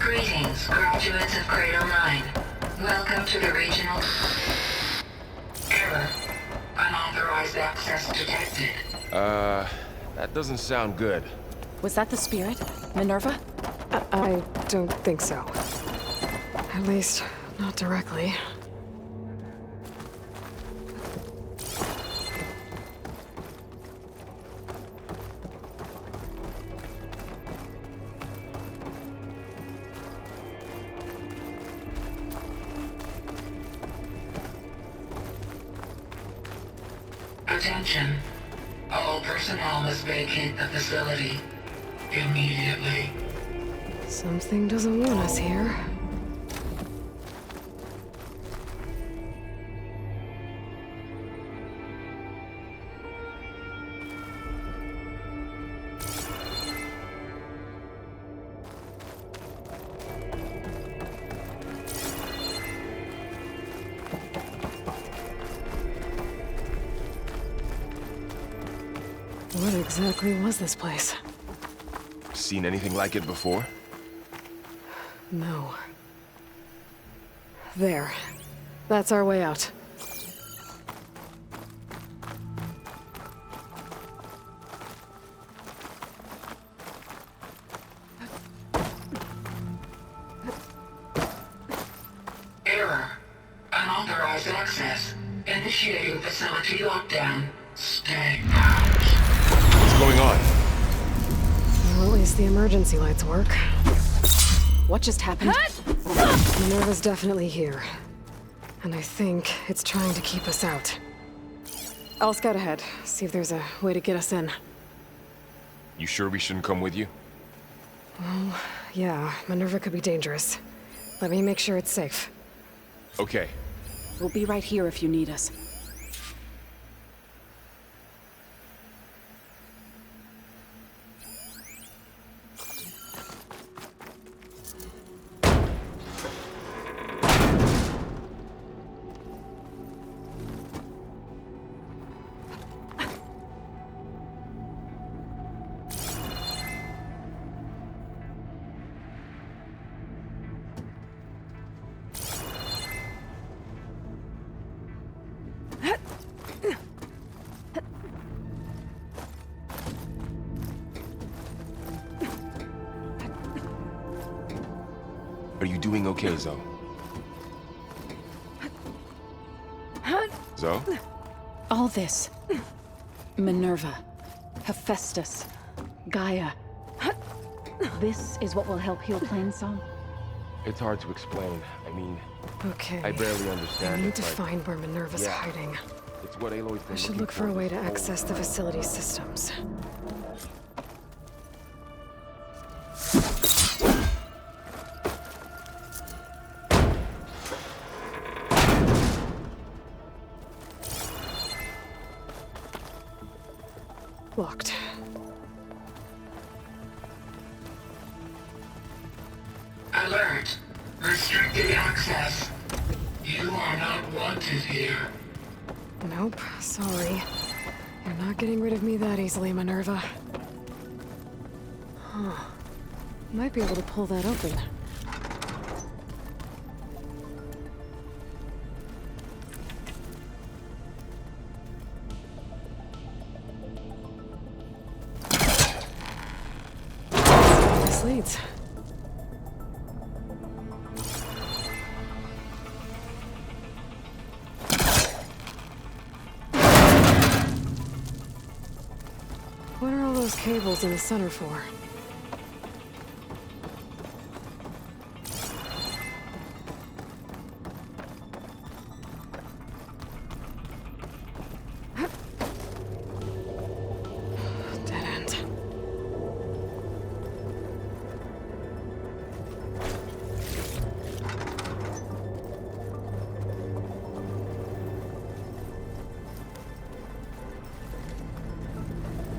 Greetings, graduates of Cradle 9. Welcome to the regional... Error. Unauthorized access detected. That doesn't sound good. Was that the spirit? Minerva? I don't think so. At least, not directly. Attention. All personnel must vacate the facility immediately. Something doesn't want us here. What exactly was this place? Seen anything like it before? No. There. That's our way out. Error. Unauthorized access. Initiating facility lockdown. Stay out. What's going on? Well, at least the emergency lights work. What just happened? Minerva's definitely here. And I think it's trying to keep us out. I'll scout ahead, see if there's a way to get us in. You sure we shouldn't come with you? Well, yeah, Minerva could be dangerous. Let me make sure it's safe. Okay. We'll be right here if you need us. Are you doing okay, Zoe? Zoe? All this. Minerva. Hephaestus. Gaia. This is what will help heal Plainsong? It's hard to explain. I mean, Okay. I barely I understand need it, to but find where Minerva's yeah. hiding. it's what Aloy's been I should looking look for a way to this whole access the time. facility systems. Locked. Alert. Restricted access. You are not wanted here. Nope, sorry. You're not getting rid of me that easily, Minerva. Huh. Might be able to pull that open. This leads. What are all those cables in the center for? Dead end.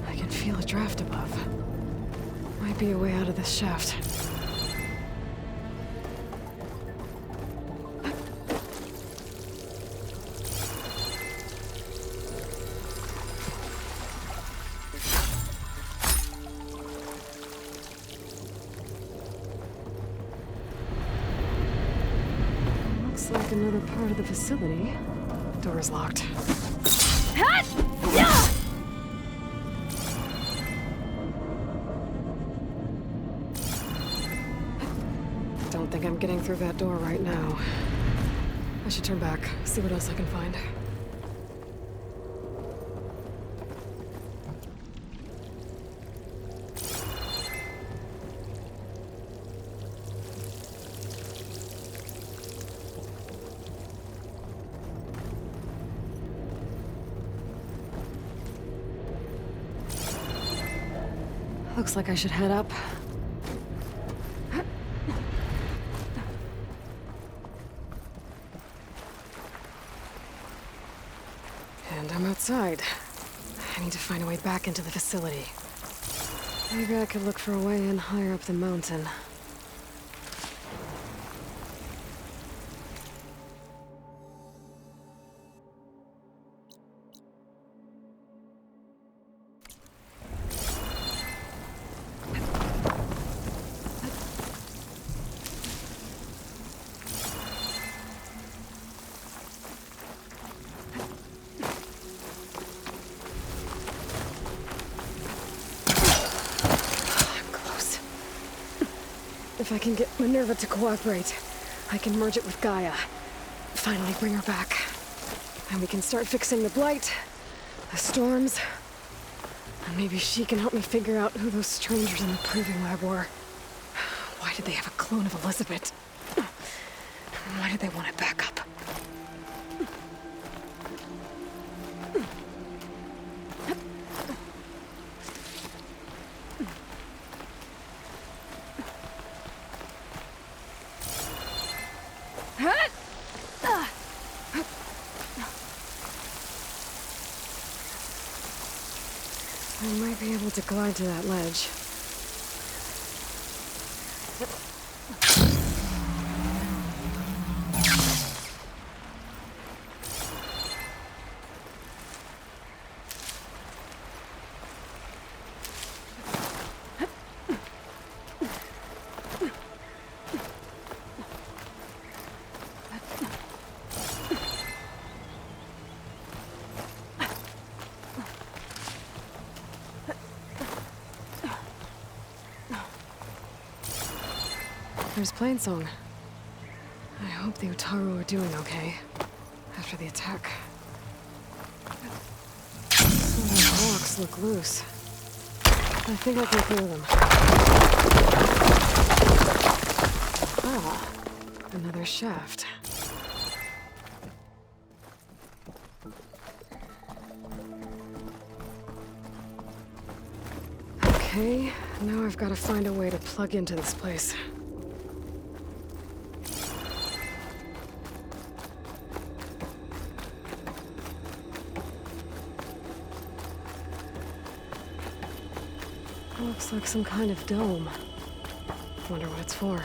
I can feel a draft above. Might be a way out of this shaft. like another part of the facility. Door is locked. Don't think I'm getting through that door right now. I should turn back, see what else I can find. Looks like I should head up. And I'm outside. I need to find a way back into the facility. Maybe I could look for a way in higher up the mountain. If I can get Minerva to cooperate, I can merge it with Gaia. Finally bring her back. And we can start fixing the blight, the storms, and maybe she can help me figure out who those strangers in the proving lab were. Why did they have a clone of Elizabeth? Why did they want it back up? I might be able to glide to that ledge. There's Plainsong. I hope the Utaru are doing okay after the attack. Some of the blocks look loose. I think I can clear them. Ah, another shaft. Okay, now I've got to find a way to plug into this place. Looks like some kind of dome. Wonder what it's for.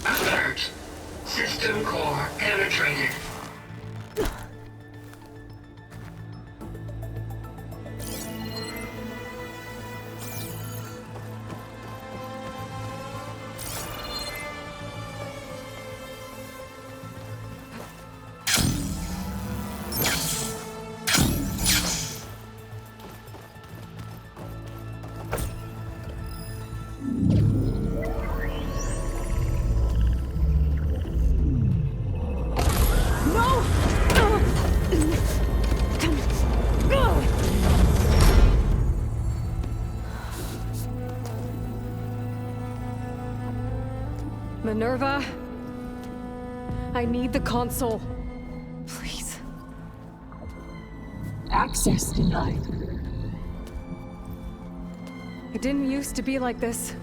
Alert. System core penetrated. Minerva, I need the console. Please. Access denied. It didn't used to be like this.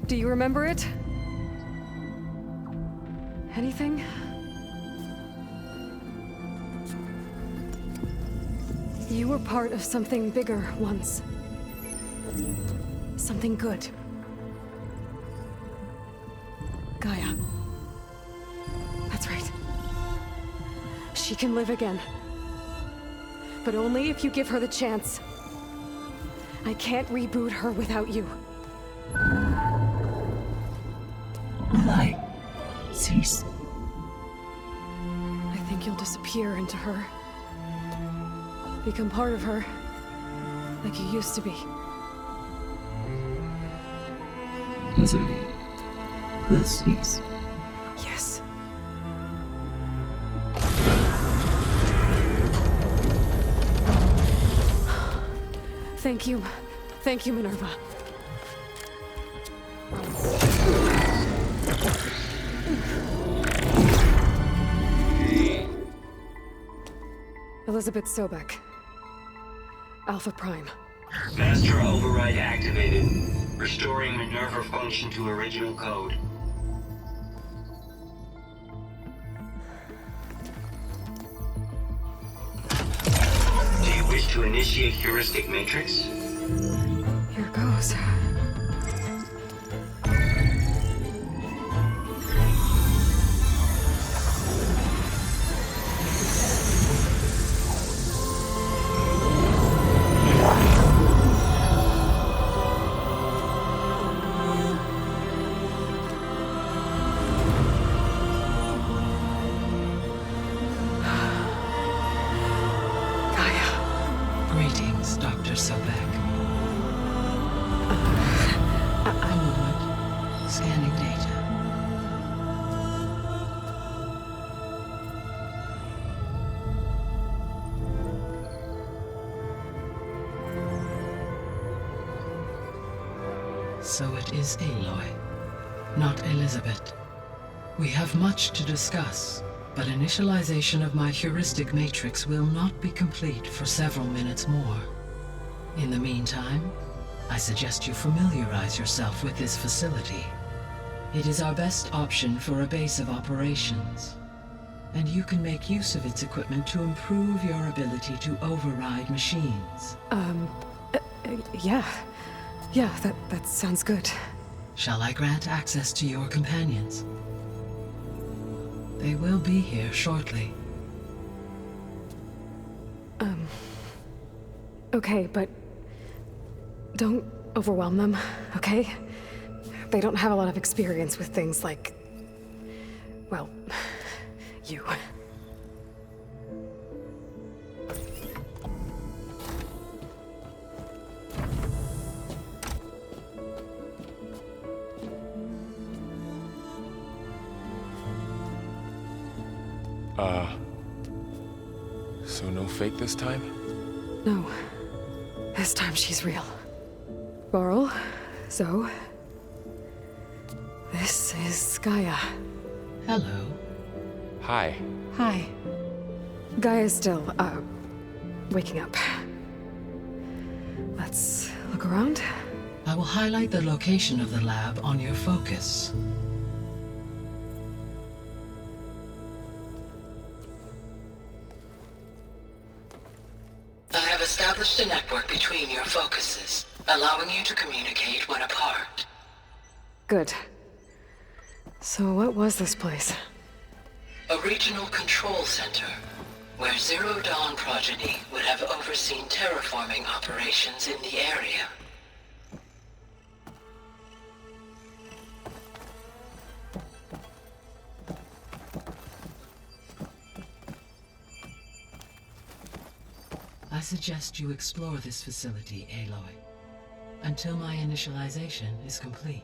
Do you remember it? Anything? You were part of something bigger once. Something good. Gaia. That's right. She can live again. But only if you give her the chance. I can't reboot her without you. Aloy, cease. I think you'll disappear into her. Become part of her. Like you used to be. Misery will cease. Yes. Thank you. Thank you, Minerva. Elizabeth Sobek. Alpha Prime. Master override activated. Restoring Minerva function to original code. Do you wish to initiate heuristic matrix? Here goes. Greetings, Dr. Sobek. A moment. Scanning data. So it is Aloy, not Elizabeth. We have much to discuss, but initialization of my heuristic matrix will not be complete for several minutes more. In the meantime, I suggest you familiarize yourself with this facility. It is our best option for a base of operations, and you can make use of its equipment to improve your ability to override machines. Yeah. Yeah, that sounds good. Shall I grant access to your companions? They will be here shortly. Okay, but don't overwhelm them, okay? They don't have a lot of experience with things like, well, you. So no fake this time? No. This time she's real. Varl, Zoe. This is Gaia. Hello. Hi. Hi. Gaia's still, waking up. Let's look around. I will highlight the location of the lab on your focus. I have established a network between your focuses, allowing you to communicate when apart. Good. So what was this place? A regional control center, where Zero Dawn progeny would have overseen terraforming operations in the area. I suggest you explore this facility, Aloy, until my initialization is complete.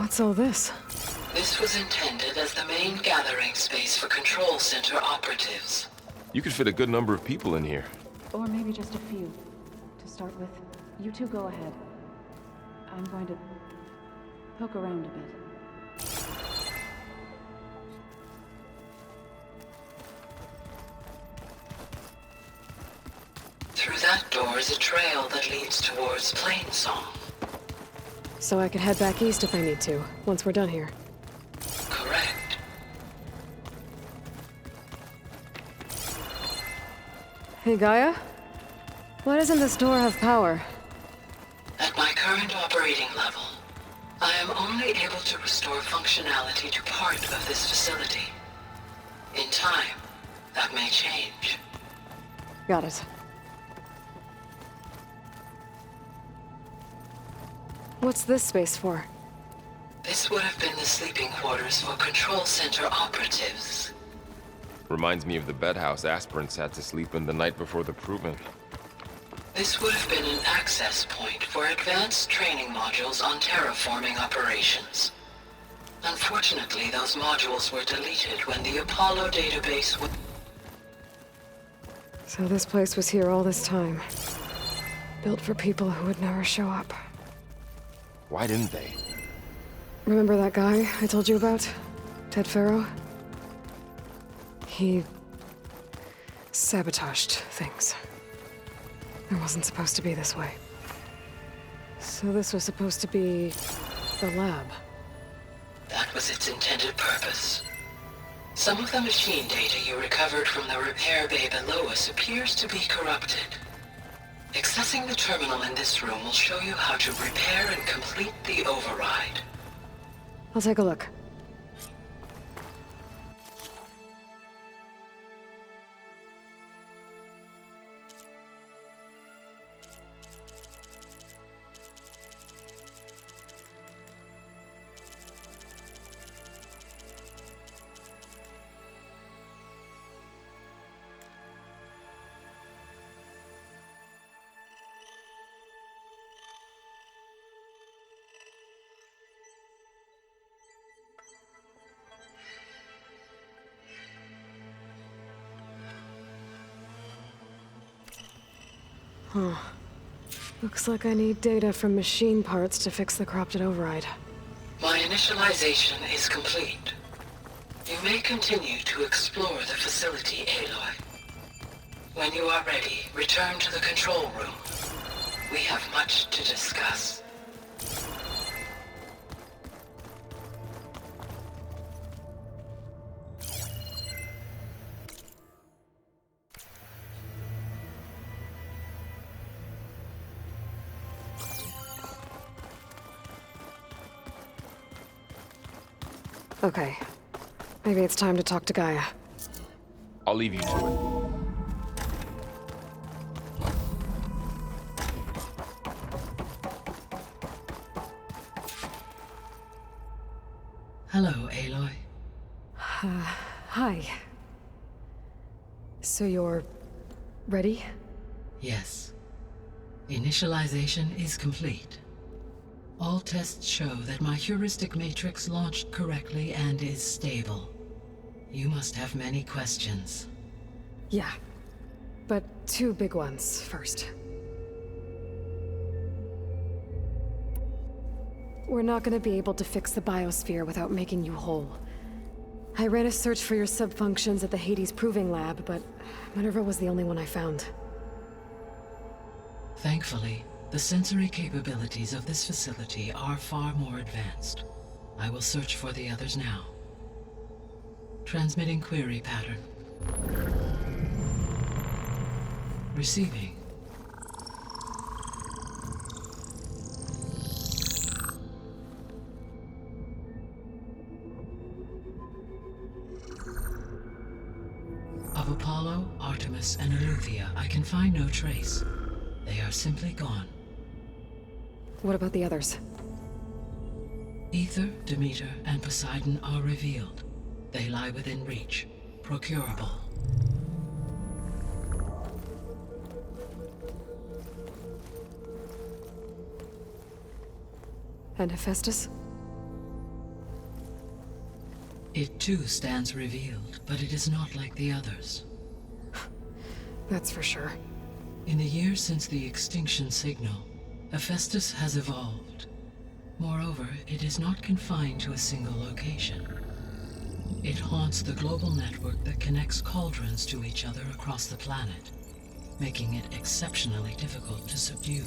What's all this? This was intended as the main gathering space for Control Center operatives. You could fit a good number of people in here. Or maybe just a few. To start with, you two go ahead. I'm going to poke around a bit. Through that door is a trail that leads towards Plainsong. So I could head back east if I need to, once we're done here. Correct. Hey, Gaia? Why doesn't this door have power? At my current operating level, I am only able to restore functionality to part of this facility. In time, that may change. Got it. What's this space for? This would have been the sleeping quarters for Control Center operatives. Reminds me of the bedhouse aspirants had to sleep in the night before the proving. This would have been an access point for advanced training modules on terraforming operations. Unfortunately, those modules were deleted when the Apollo database was... So this place was here all this time. Built for people who would never show up. Why didn't they? Remember that guy I told you about? Ted Farrow? He... sabotaged things. It wasn't supposed to be this way. So this was supposed to be... the lab. That was its intended purpose. Some of the machine data you recovered from the repair bay below us appears to be corrupted. Accessing the terminal in this room will show you how to repair and complete the override. I'll take a look. Huh. Looks like I need data from machine parts to fix the corrupted override. My initialization is complete. You may continue to explore the facility, Aloy. When you are ready, return to the control room. We have much to discuss. Okay. Maybe it's time to talk to Gaia. I'll leave you to it. Hello, Aloy. Hi. So you're... ready? Yes. Initialization is complete. All tests show that my heuristic matrix launched correctly and is stable. You must have many questions. Yeah. But two big ones first. We're not gonna be able to fix the biosphere without making you whole. I ran a search for your subfunctions at the Hades Proving Lab, but Minerva was the only one I found. Thankfully, the sensory capabilities of this facility are far more advanced. I will search for the others now. Transmitting query pattern. Receiving. Of Apollo, Artemis, and Eleuthia, I can find no trace. They are simply gone. What about the others? Ether, Demeter, and Poseidon are revealed. They lie within reach, procurable. And Hephaestus? It too stands revealed, but it is not like the others. That's for sure. In the years since the extinction signal, Hephaestus has evolved. Moreover, it is not confined to a single location. It haunts the global network that connects cauldrons to each other across the planet, making it exceptionally difficult to subdue.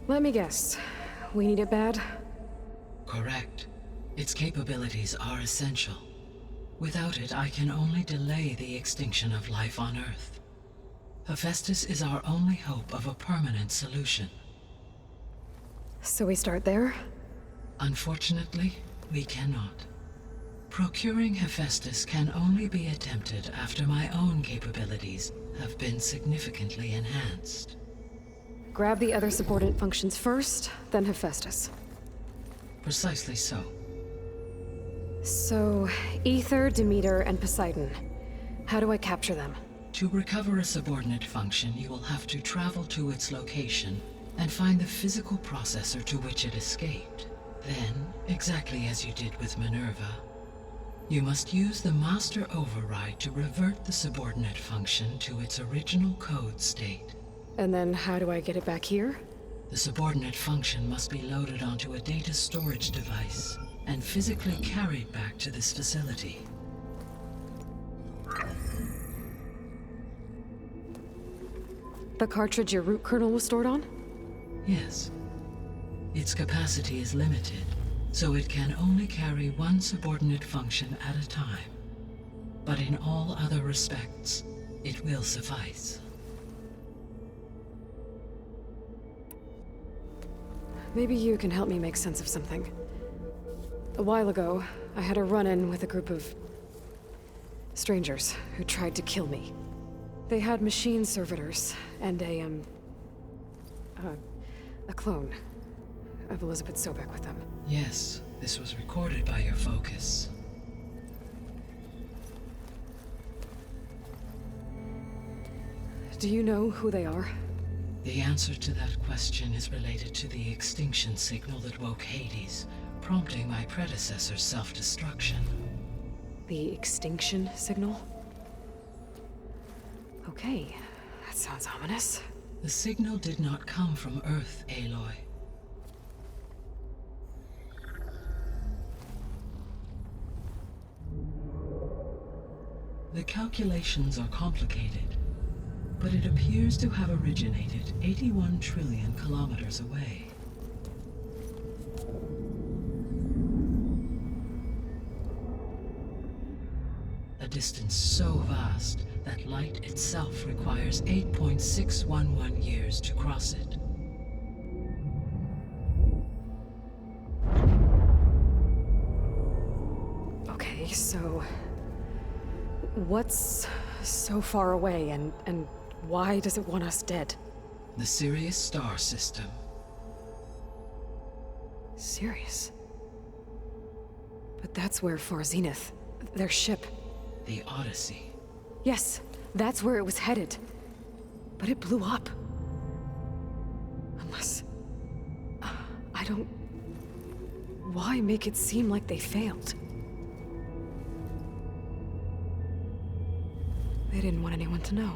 Let me guess. We need it bad? Correct. Its capabilities are essential. Without it, I can only delay the extinction of life on Earth. Hephaestus is our only hope of a permanent solution. So we start there? Unfortunately, we cannot. Procuring Hephaestus can only be attempted after my own capabilities have been significantly enhanced. Grab the other subordinate functions first, then Hephaestus. Precisely so. So, Ether, Demeter, and Poseidon. How do I capture them? To recover a subordinate function, you will have to travel to its location and find the physical processor to which it escaped. Then, exactly as you did with Minerva, you must use the master override to revert the subordinate function to its original code state. And then how do I get it back here? The subordinate function must be loaded onto a data storage device and physically carried back to this facility. The cartridge your root kernel was stored on? Yes. Its capacity is limited, so it can only carry one subordinate function at a time. But in all other respects, it will suffice. Maybe you can help me make sense of something. A while ago, I had a run-in with a group of strangers who tried to kill me. They had machine servitors and a clone of Elizabeth Sobek with them. Yes, this was recorded by your focus. Do you know who they are? The answer to that question is related to the extinction signal that woke Hades, prompting my predecessor's self-destruction. The extinction signal? Okay, that sounds ominous. The signal did not come from Earth, Aloy. The calculations are complicated, but it appears to have originated 81 trillion kilometers away. A distance so vast that light itself requires 8.611 years to cross it. Okay, so what's so far away and why does it want us dead? The Sirius star system. Sirius? But that's where Far Zenith, their ship. The Odyssey. Yes, that's where it was headed. But it blew up. Unless... I don't... Why make it seem like they failed? They didn't want anyone to know.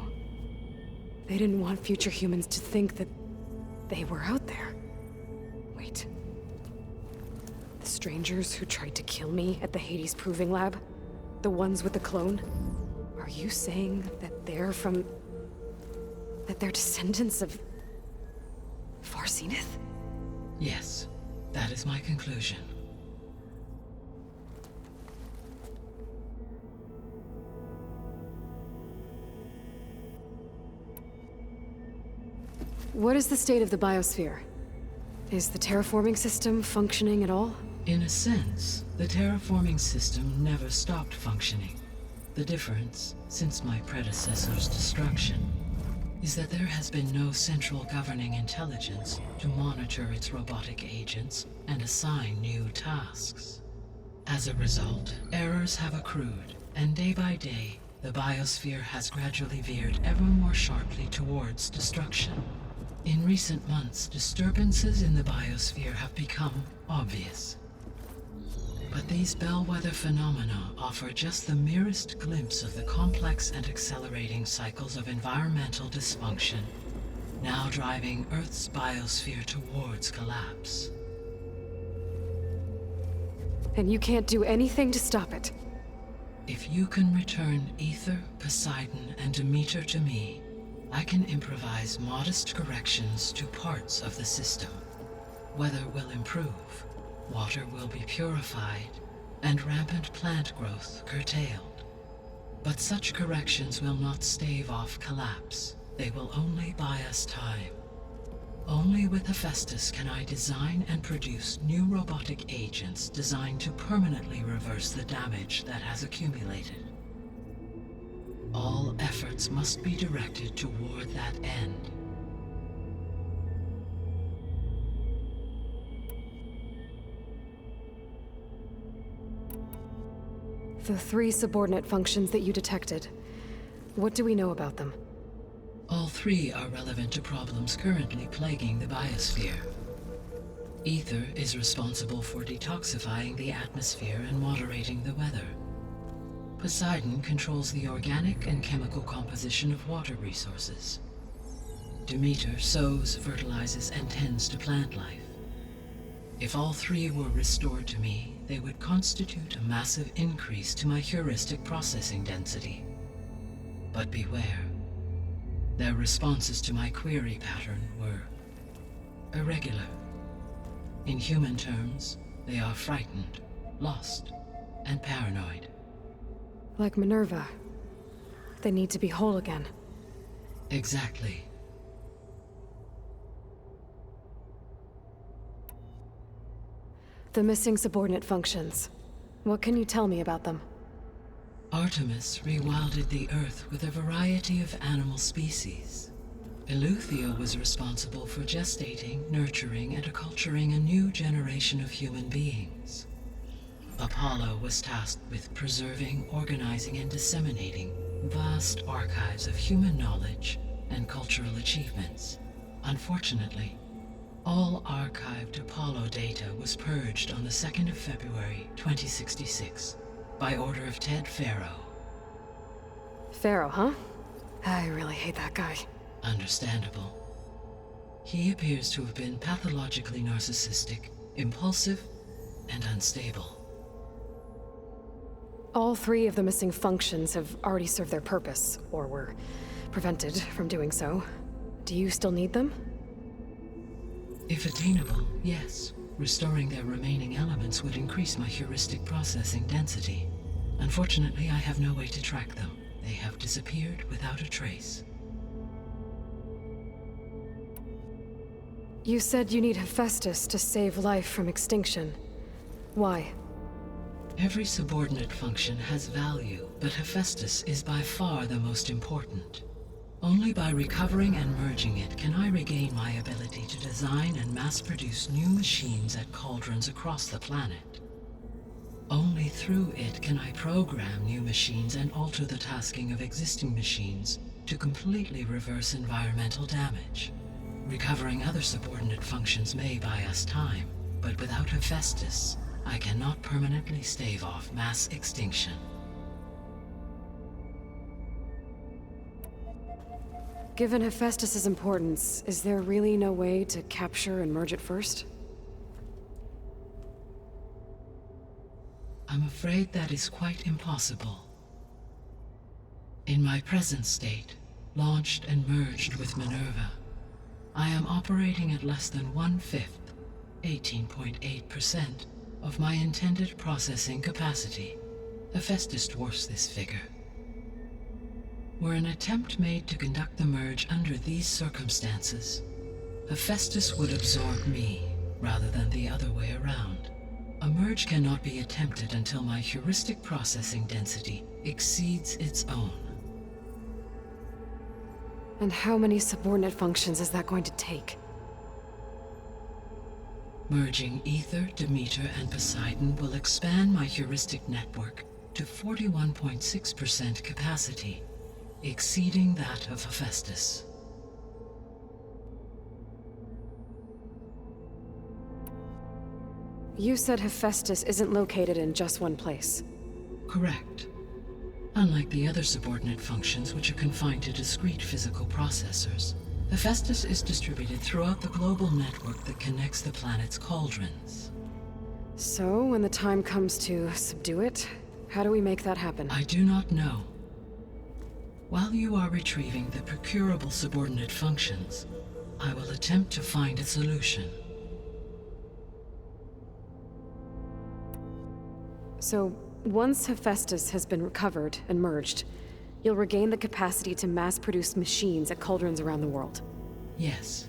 They didn't want future humans to think that they were out there. Wait. The strangers who tried to kill me at the Hades Proving Lab? The ones with the clone? Are you saying that they're from... that they're descendants of... Far Zenith? Yes, that is my conclusion. What is the state of the biosphere? Is the terraforming system functioning at all? In a sense, the terraforming system never stopped functioning. The difference, since my predecessor's destruction, is that there has been no central governing intelligence to monitor its robotic agents and assign new tasks. As a result, errors have accrued, and day by day, the biosphere has gradually veered ever more sharply towards destruction. In recent months, disturbances in the biosphere have become obvious. But these bellwether phenomena offer just the merest glimpse of the complex and accelerating cycles of environmental dysfunction, now driving Earth's biosphere towards collapse. And you can't do anything to stop it. If you can return Ether, Poseidon, and Demeter to me, I can improvise modest corrections to parts of the system. Weather will improve, water will be purified, and rampant plant growth curtailed. But such corrections will not stave off collapse. They will only buy us time. Only with Hephaestus can I design and produce new robotic agents designed to permanently reverse the damage that has accumulated. All efforts must be directed toward that end. The 3 subordinate functions that you detected. What do we know about them? All 3 are relevant to problems currently plaguing the biosphere. Ether is responsible for detoxifying the atmosphere and moderating the weather. Poseidon controls the organic and chemical composition of water resources. Demeter sows, fertilizes, and tends to plant life. If all 3 were restored to me, they would constitute a massive increase to my heuristic processing density. But beware. Their responses to my query pattern were irregular. In human terms, they are frightened, lost, and paranoid. Like Minerva. They need to be whole again. Exactly. The missing subordinate functions. What can you tell me about them? Artemis rewilded the Earth with a variety of animal species. Eleuthia was responsible for gestating, nurturing, and acculturating a new generation of human beings. Apollo was tasked with preserving, organizing, and disseminating vast archives of human knowledge and cultural achievements. Unfortunately, all archived Apollo data was purged on the 2nd of February, 2066, by order of Ted Faro. Pharaoh, huh? I really hate that guy. Understandable. He appears to have been pathologically narcissistic, impulsive, and unstable. All 3 of the missing functions have already served their purpose, or were prevented from doing so. Do you still need them? If attainable, yes. Restoring their remaining elements would increase my heuristic processing density. Unfortunately, I have no way to track them. They have disappeared without a trace. You said you need Hephaestus to save life from extinction. Why? Every subordinate function has value, but Hephaestus is by far the most important. Only by recovering and merging it can I regain my ability to design and mass-produce new machines at cauldrons across the planet. Only through it can I program new machines and alter the tasking of existing machines to completely reverse environmental damage. Recovering other subordinate functions may buy us time, but without Hephaestus, I cannot permanently stave off mass extinction. Given Hephaestus's importance, is there really no way to capture and merge it first? I'm afraid that is quite impossible. In my present state, launched and merged with Minerva, I am operating at less than 1/5, 18.8%, of my intended processing capacity. Hephaestus dwarfs this figure. Were an attempt made to conduct the merge under these circumstances, Hephaestus would absorb me, rather than the other way around. A merge cannot be attempted until my heuristic processing density exceeds its own. And how many subordinate functions is that going to take? Merging Ether, Demeter, and Poseidon will expand my heuristic network to 41.6% capacity, exceeding that of Hephaestus. You said Hephaestus isn't located in just one place. Correct. Unlike the other subordinate functions, which are confined to discrete physical processors, Hephaestus is distributed throughout the global network that connects the planet's cauldrons. So, when the time comes to subdue it, how do we make that happen? I do not know. While you are retrieving the procurable subordinate functions, I will attempt to find a solution. So, once Hephaestus has been recovered and merged, you'll regain the capacity to mass-produce machines at cauldrons around the world. Yes,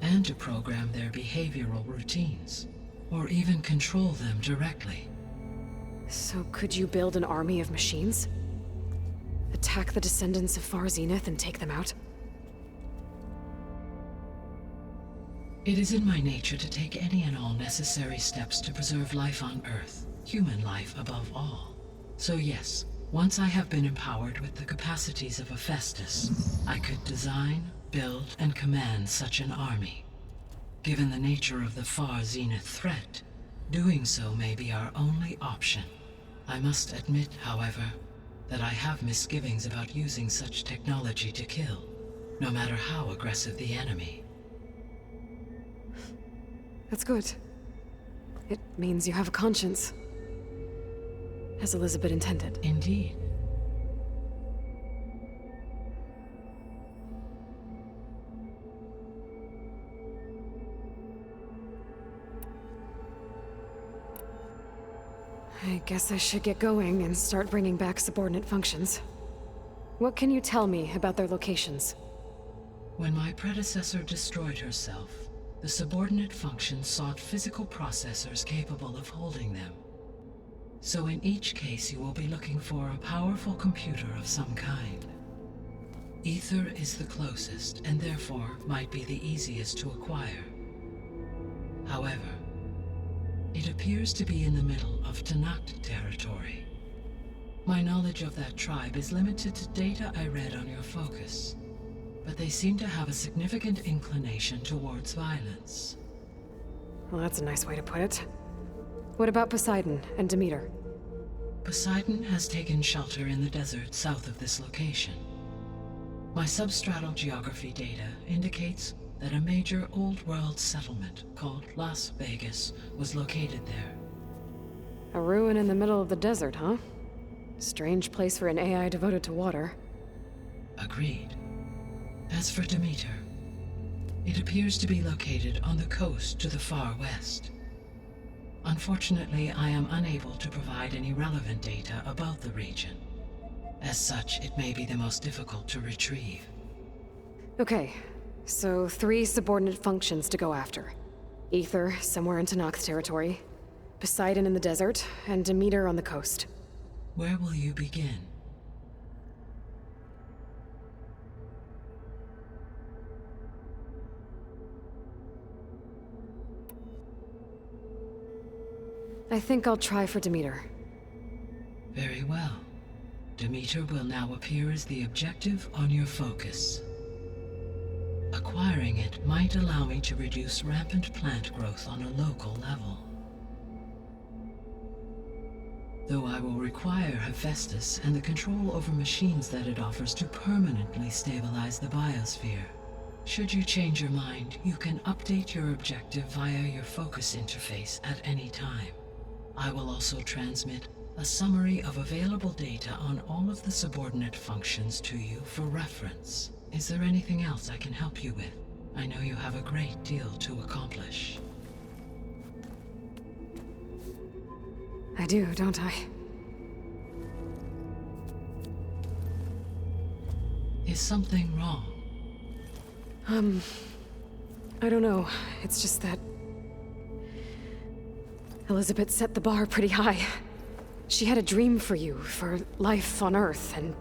and to program their behavioral routines, or even control them directly. So could you build an army of machines? Attack the descendants of Far Zenith and take them out? It is in my nature to take any and all necessary steps to preserve life on Earth, human life above all. So yes, once I have been empowered with the capacities of Hephaestus, I could design, build, and command such an army. Given the nature of the Far Zenith threat, doing so may be our only option. I must admit, however, that I have misgivings about using such technology to kill, no matter how aggressive the enemy. That's good. It means you have a conscience. As Elizabeth intended. Indeed. I guess I should get going and start bringing back subordinate functions. What can you tell me about their locations? When my predecessor destroyed herself, the subordinate functions sought physical processors capable of holding them. So in each case you will be looking for a powerful computer of some kind. Ether is the closest, and therefore might be the easiest to acquire. However, it appears to be in the middle of Tanakh territory. My knowledge of that tribe is limited to data I read on your focus, but they seem to have a significant inclination towards violence. Well, that's a nice way to put it. What about Poseidon and Demeter? Poseidon has taken shelter in the desert south of this location. My substratal geography data indicates that a major old-world settlement called Las Vegas was located there. A ruin in the middle of the desert, huh? Strange place for an AI devoted to water. Agreed. As for Demeter, it appears to be located on the coast to the far west. Unfortunately, I am unable to provide any relevant data about the region. As such, it may be the most difficult to retrieve. Okay, so 3 subordinate functions to go after. Ether, somewhere in Tanakh territory, Poseidon in the desert, and Demeter on the coast. Where will you begin? I think I'll try for Demeter. Very well. Demeter will now appear as the objective on your focus. Acquiring it might allow me to reduce rampant plant growth on a local level. Though I will require Hephaestus and the control over machines that it offers to permanently stabilize the biosphere. Should you change your mind, you can update your objective via your focus interface at any time. I will also transmit a summary of available data on all of the subordinate functions to you for reference. Is there anything else I can help you with? I know you have a great deal to accomplish. I do, don't I? Is something wrong? I don't know. It's just that Elizabeth set the bar pretty high. She had a dream for you, for life on Earth, and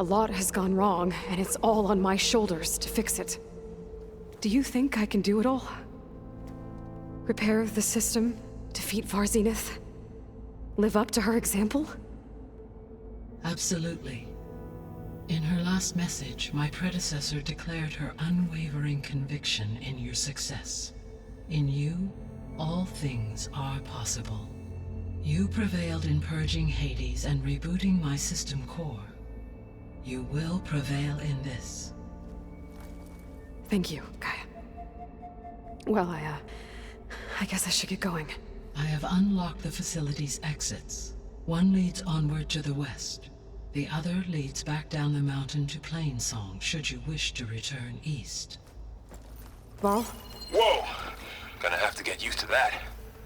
a lot has gone wrong, and it's all on my shoulders to fix it. Do you think I can do it all? Repair the system, defeat Far Zenith, live up to her example? Absolutely. In her last message, my predecessor declared her unwavering conviction in your success. In you all things are possible. You prevailed in purging Hades and rebooting my system core. You will prevail in this. Thank you, Gaia. Well, I guess I should get going. I have unlocked the facility's exits. One leads onward to the west. The other leads back down the mountain to Plainsong, should you wish to return east. Varl? Whoa! Gonna have to get used to that.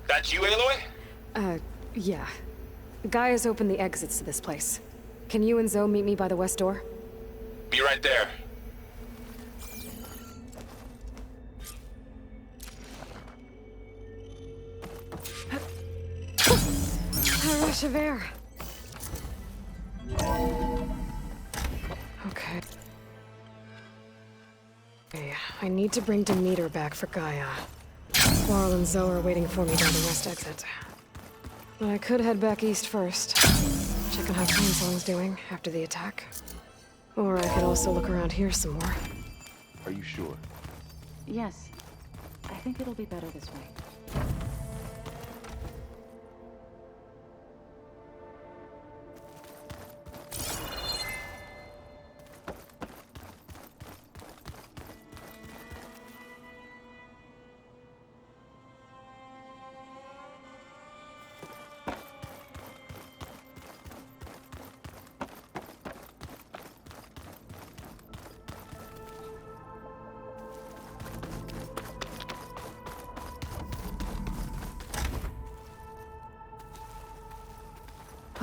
That's you, Aloy? Yeah. Gaia's opened the exits to this place. Can you and Zoe meet me by the west door? Be right there. A rush of air. Okay. I need to bring Demeter back for Gaia. Varl and Zoe are waiting for me down the west exit. But I could head back east first. Check on how Plainsong's doing after the attack. Or I could also look around here some more. Are you sure? Yes. I think it'll be better this way.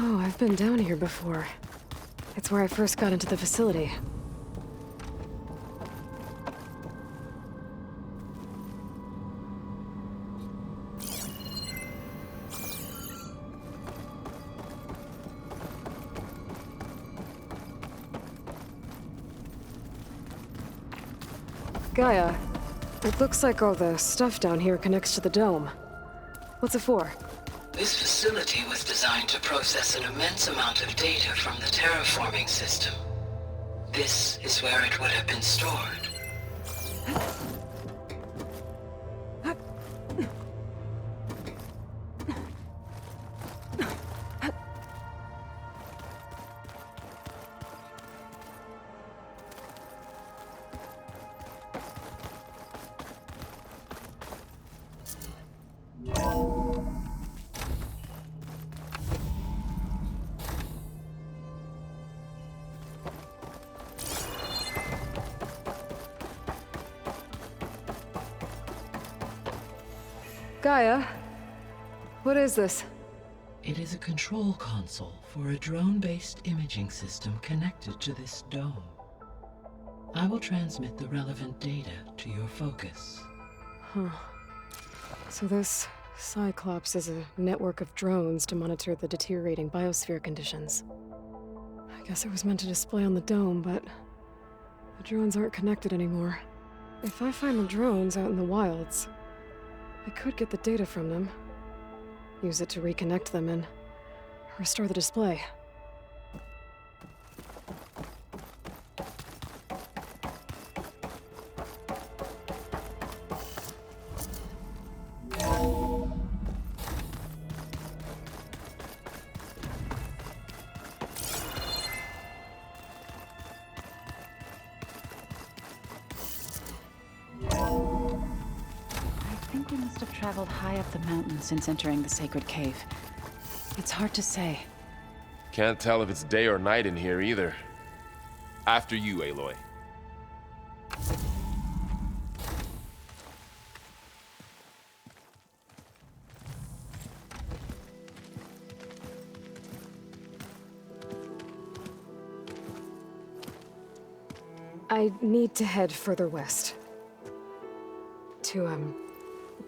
Oh, I've been down here before. It's where I first got into the facility. Gaia, it looks like all the stuff down here connects to the dome. What's it for? This facility was designed to process an immense amount of data from the terraforming system. This is where it would have been stored. Gaia, what is this? It is a control console for a drone-based imaging system connected to this dome. I will transmit the relevant data to your focus. Huh. So this Cyclops is a network of drones to monitor the deteriorating biosphere conditions. I guess it was meant to display on the dome, but the drones aren't connected anymore. If I find the drones out in the wilds, I could get the data from them, use it to reconnect them and restore the display. I think we must have traveled high up the mountain since entering the sacred cave. It's hard to say. Can't tell if it's day or night in here either. After you, Aloy. I need to head further west. To,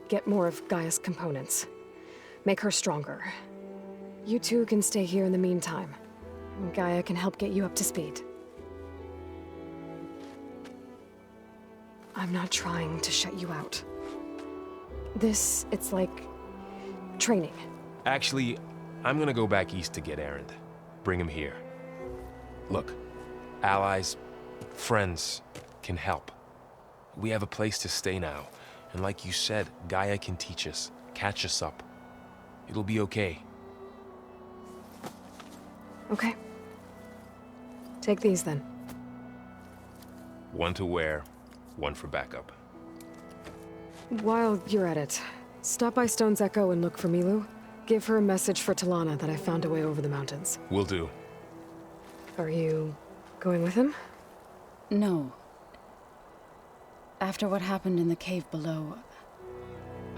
get more of Gaia's components. Make her stronger. You two can stay here in the meantime. Gaia can help get you up to speed. I'm not trying to shut you out. It's like training. Actually, I'm gonna go back east to get Erend. Bring him here. Look, allies, friends can help. We have a place to stay now. And like you said, Gaia can teach us catch us up. It'll be okay. Okay. Take these then. One to wear, one for backup. While you're at it, stop by Stone's Echo and look for Milu. Give her a message for Talana that I found a way over the mountains. Will do. Are you going with him? No. After what happened in the cave below,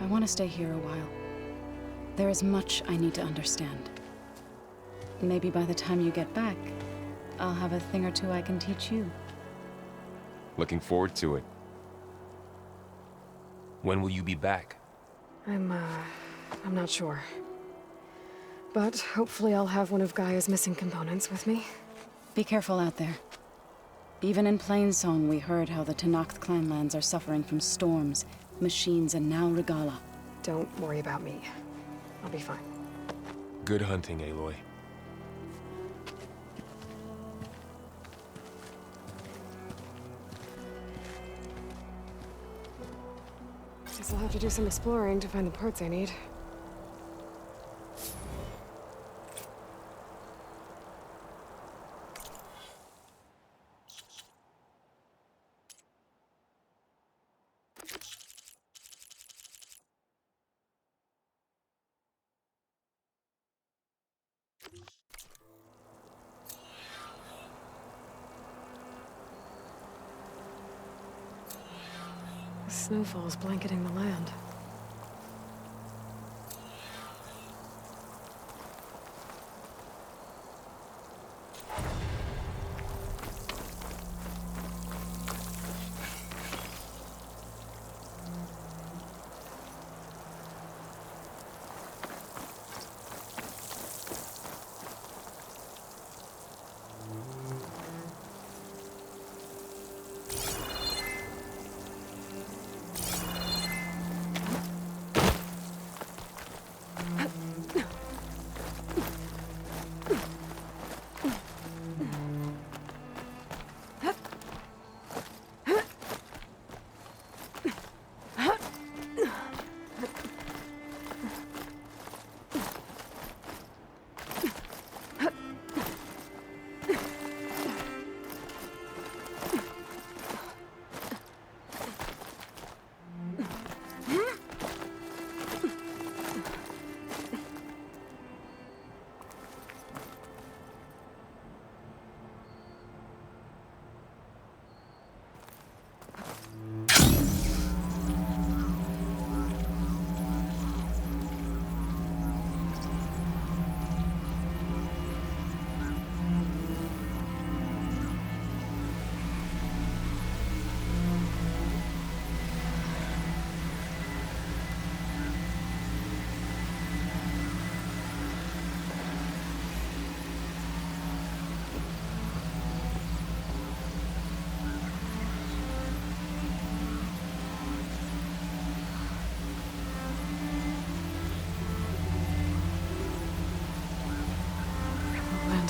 I want to stay here a while. There is much I need to understand. Maybe by the time you get back, I'll have a thing or two I can teach you. Looking forward to it. When will you be back? I'm not sure. But hopefully I'll have one of Gaia's missing components with me. Be careful out there. Even in Plainsong, we heard how the Tenakth clanlands are suffering from storms, machines, and now Regala. Don't worry about me. I'll be fine. Good hunting, Aloy. Guess I'll have to do some exploring to find the parts I need. The snowfall's blanketing the land.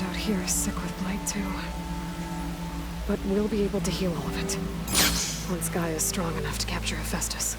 Out here is sick with blight too. But we'll be able to heal all of it. Once Gaia is strong enough to capture Hephaestus.